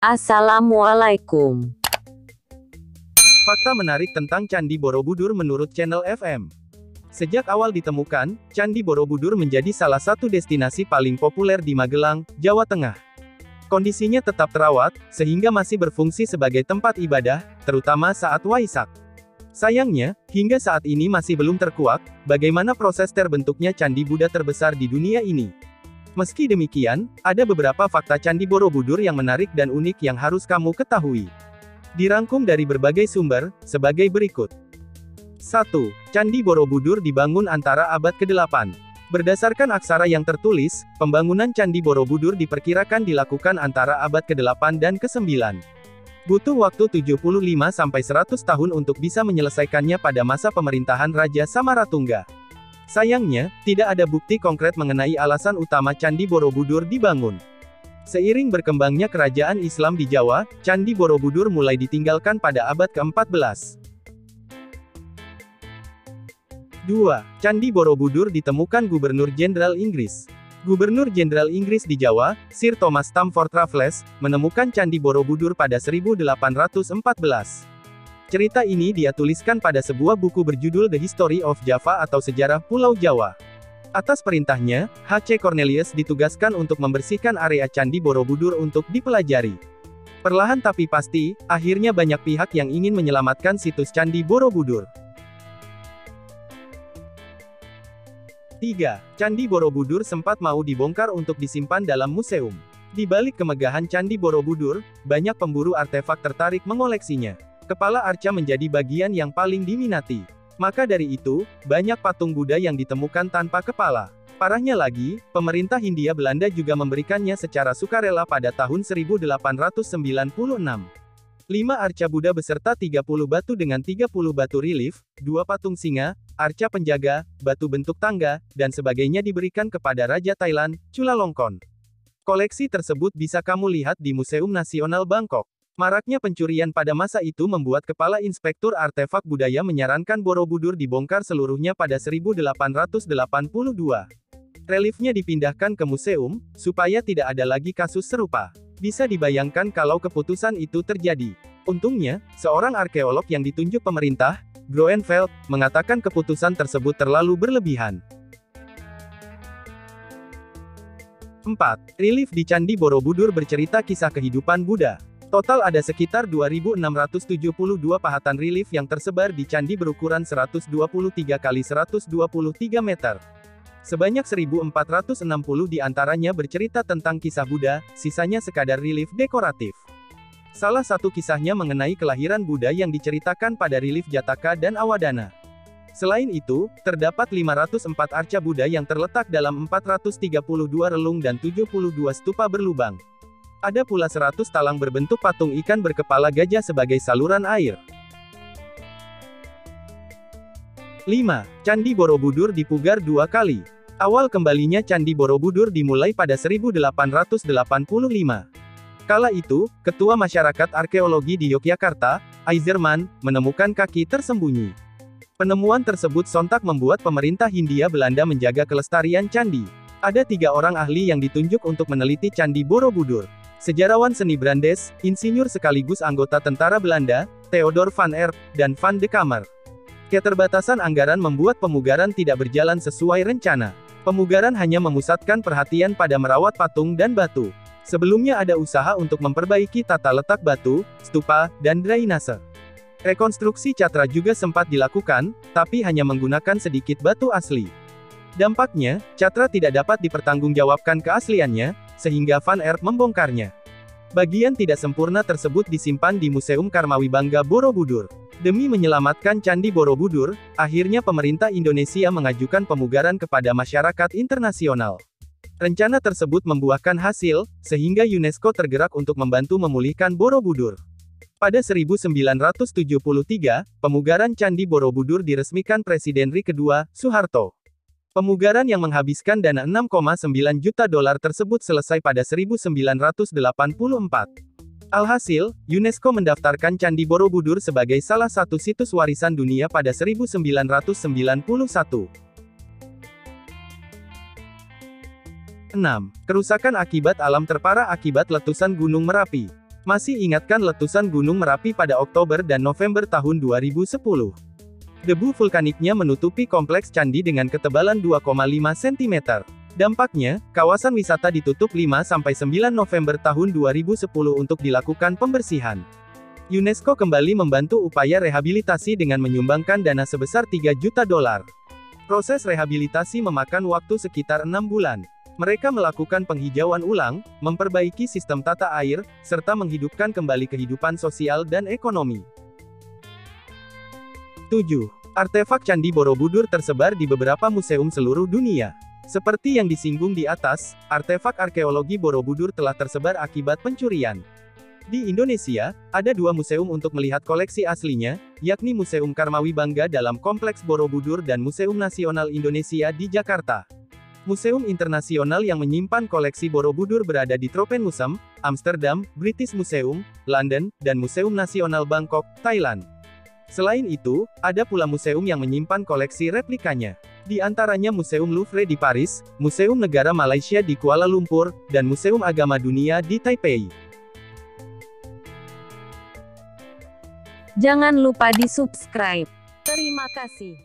Assalamualaikum. Fakta menarik tentang Candi Borobudur menurut Channel FM. Sejak awal ditemukan, Candi Borobudur menjadi salah satu destinasi paling populer di Magelang, Jawa Tengah. Kondisinya tetap terawat, sehingga masih berfungsi sebagai tempat ibadah, terutama saat Waisak. Sayangnya, hingga saat ini masih belum terkuak, bagaimana proses terbentuknya Candi Buddha terbesar di dunia ini. Meski demikian, ada beberapa fakta Candi Borobudur yang menarik dan unik yang harus kamu ketahui. Dirangkum dari berbagai sumber, sebagai berikut. 1. Candi Borobudur dibangun antara abad ke-8. Berdasarkan aksara yang tertulis, pembangunan Candi Borobudur diperkirakan dilakukan antara abad ke-8 dan ke-9. Butuh waktu 75-100 tahun untuk bisa menyelesaikannya pada masa pemerintahan Raja Samaratungga. Sayangnya, tidak ada bukti konkret mengenai alasan utama Candi Borobudur dibangun. Seiring berkembangnya kerajaan Islam di Jawa, Candi Borobudur mulai ditinggalkan pada abad ke-14. 2. Candi Borobudur ditemukan Gubernur Jenderal Inggris. Gubernur Jenderal Inggris di Jawa, Sir Thomas Stamford Raffles, menemukan Candi Borobudur pada 1814. Cerita ini dia tuliskan pada sebuah buku berjudul The History of Java atau Sejarah Pulau Jawa. Atas perintahnya, H.C. Cornelius ditugaskan untuk membersihkan area Candi Borobudur untuk dipelajari. Perlahan tapi pasti, akhirnya banyak pihak yang ingin menyelamatkan situs Candi Borobudur. 3. Candi Borobudur sempat mau dibongkar untuk disimpan dalam museum. Di balik kemegahan Candi Borobudur, banyak pemburu artefak tertarik mengoleksinya. Kepala arca menjadi bagian yang paling diminati. Maka dari itu, banyak patung Buddha yang ditemukan tanpa kepala. Parahnya lagi, pemerintah Hindia Belanda juga memberikannya secara sukarela pada tahun 1896. 5 arca Buddha beserta 30 batu dengan 30 batu relief, 2 patung singa, arca penjaga, batu bentuk tangga, dan sebagainya diberikan kepada Raja Thailand, Chulalongkorn. Koleksi tersebut bisa kamu lihat di Museum Nasional Bangkok. Maraknya pencurian pada masa itu membuat Kepala Inspektur Artefak Budaya menyarankan Borobudur dibongkar seluruhnya pada 1882. Reliefnya dipindahkan ke museum, supaya tidak ada lagi kasus serupa. Bisa dibayangkan kalau keputusan itu terjadi. Untungnya, seorang arkeolog yang ditunjuk pemerintah, Groeneveld, mengatakan keputusan tersebut terlalu berlebihan. 4. Relief di Candi Borobudur bercerita kisah kehidupan Buddha. Total ada sekitar 2.672 pahatan relief yang tersebar di candi berukuran 123 x 123 meter. Sebanyak 1.460 di antaranya bercerita tentang kisah Buddha, sisanya sekadar relief dekoratif. Salah satu kisahnya mengenai kelahiran Buddha yang diceritakan pada relief Jataka dan Awadana. Selain itu, terdapat 504 arca Buddha yang terletak dalam 432 relung dan 72 stupa berlubang. Ada pula 100 talang berbentuk patung ikan berkepala gajah sebagai saluran air. 5. Candi Borobudur dipugar 2 kali. Awal kembalinya Candi Borobudur dimulai pada 1885. Kala itu, Ketua Masyarakat Arkeologi di Yogyakarta, Aizerman, menemukan kaki tersembunyi. Penemuan tersebut sontak membuat pemerintah Hindia Belanda menjaga kelestarian candi. Ada 3 orang ahli yang ditunjuk untuk meneliti Candi Borobudur. Sejarawan seni Brandes, insinyur sekaligus anggota tentara Belanda, Theodor van Erp, dan Van de Kamer. Keterbatasan anggaran membuat pemugaran tidak berjalan sesuai rencana. Pemugaran hanya memusatkan perhatian pada merawat patung dan batu. Sebelumnya ada usaha untuk memperbaiki tata letak batu, stupa, dan drainase. Rekonstruksi catra juga sempat dilakukan, tapi hanya menggunakan sedikit batu asli. Dampaknya, catra tidak dapat dipertanggungjawabkan keasliannya, sehingga Van Erp membongkarnya. Bagian tidak sempurna tersebut disimpan di Museum Karmawibangga Borobudur. Demi menyelamatkan Candi Borobudur, akhirnya pemerintah Indonesia mengajukan pemugaran kepada masyarakat internasional. Rencana tersebut membuahkan hasil, sehingga UNESCO tergerak untuk membantu memulihkan Borobudur. Pada 1973, pemugaran Candi Borobudur diresmikan Presiden RI kedua, Soeharto. Pemugaran yang menghabiskan dana $6,9 juta tersebut selesai pada 1984. Alhasil, UNESCO mendaftarkan Candi Borobudur sebagai salah satu situs warisan dunia pada 1991. 6. Kerusakan akibat alam terparah akibat letusan Gunung Merapi. Masih ingatkan letusan Gunung Merapi pada Oktober dan November tahun 2010? Debu vulkaniknya menutupi kompleks candi dengan ketebalan 2,5 cm. Dampaknya, kawasan wisata ditutup 5-9 November tahun 2010 untuk dilakukan pembersihan. UNESCO kembali membantu upaya rehabilitasi dengan menyumbangkan dana sebesar $3 juta. Proses rehabilitasi memakan waktu sekitar 6 bulan. Mereka melakukan penghijauan ulang, memperbaiki sistem tata air, serta menghidupkan kembali kehidupan sosial dan ekonomi. 7. Artefak Candi Borobudur tersebar di beberapa museum seluruh dunia. Seperti yang disinggung di atas, artefak arkeologi Borobudur telah tersebar akibat pencurian. Di Indonesia, ada 2 museum untuk melihat koleksi aslinya, yakni Museum Karmawi Bangga dalam Kompleks Borobudur dan Museum Nasional Indonesia di Jakarta. Museum internasional yang menyimpan koleksi Borobudur berada di Tropenmuseum, Amsterdam, British Museum, London, dan Museum Nasional Bangkok, Thailand. Selain itu, ada pula museum yang menyimpan koleksi replikanya. Di antaranya Museum Louvre di Paris, Museum Negara Malaysia di Kuala Lumpur, dan Museum Agama Dunia di Taipei. Jangan lupa di-subscribe. Terima kasih.